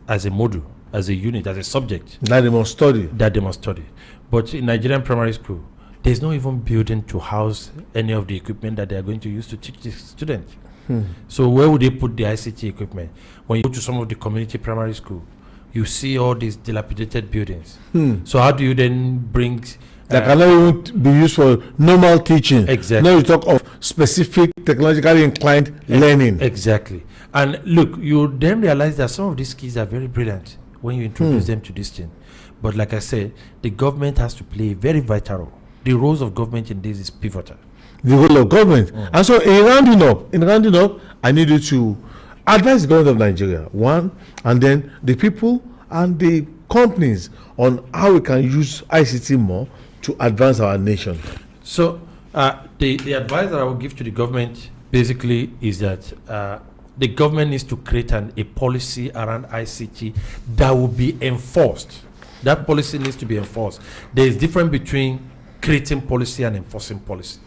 as a module, as a unit, as a subject. That they must study. But in Nigerian primary school, there's no even building to house any of the equipment that they are going to use to teach the students. So where would they put the ICT equipment? When you go to some of the community primary school, you see all these dilapidated buildings. So how do you then bring... that cannot even be used for normal teaching. Exactly. Now you talk of specific technologically inclined learning. Exactly. And look, you then realize that some of these kids are very brilliant when you introduce them to this thing. But like I said, the government has to play a very vital role. The roles of government in this is pivotal. The role of government. And so in rounding up, I need you to advise the government of Nigeria, one, and then the people and the companies on how we can use ICT more to advance our nation. So the advice that I will give to the government basically is that the government needs to create a policy around ICT that will be enforced. That policy needs to be enforced. There is difference between creating policy and enforcing policy.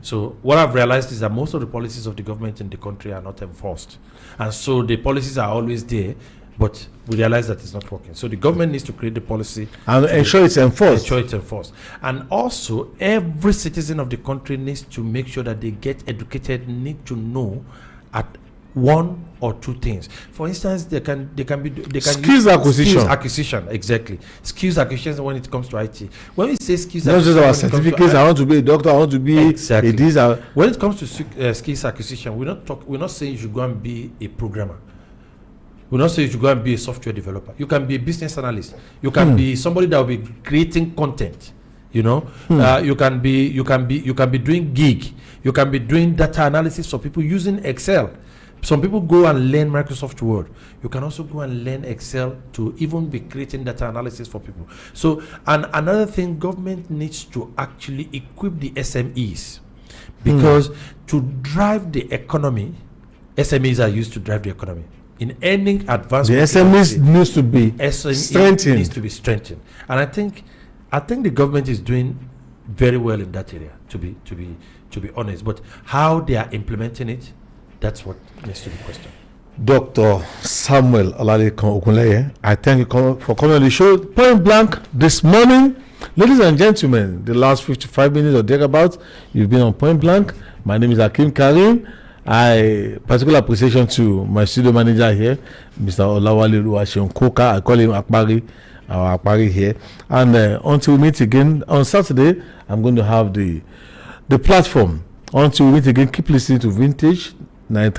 So what I've realized is that most of the policies of the government in the country are not enforced. And so the policies are always there, but we realize that it's not working. So the government needs to create the policy and ensure it's enforced. And also, every citizen of the country needs to make sure that they get educated, need to know at one or two things. For instance, they can skills acquisition. Exactly. Skills acquisition when it comes to IT. When we say skills not acquisition, just our certificates, I want to be a doctor, I want to be exactly. a When it comes to skills acquisition, we're not saying you should go and be a programmer. We're not saying you should go and be a software developer. You can be a business analyst. You can be somebody that will be creating content. You know, you can be doing gig. You can be doing data analysis for people using Excel. Some people go and learn Microsoft Word. You can also go and learn Excel to even be creating data analysis for people. So, and another thing, government needs to actually equip the SMEs, because to drive the economy, SMEs are used to drive the economy. In any advanced, the SMEs needs to be strengthened. Needs to be strengthened, and I think the government is doing very well in that area. To be honest, but how they are implementing it, that's what needs to be questioned. Dr. Samuel Olalekan Ogunleye, I thank you for coming on the show point blank this morning. Ladies and gentlemen, the last 55 minutes or thereabouts, you've been on point blank. My name is Hakim Karim. Particular appreciation to my studio manager here, Mr. Olawale Oluwaseun Koka. I call him Akpari, our Akpari here. And until we meet again on Saturday, I'm going to have the platform. Until we meet again, keep listening to Vintage 93.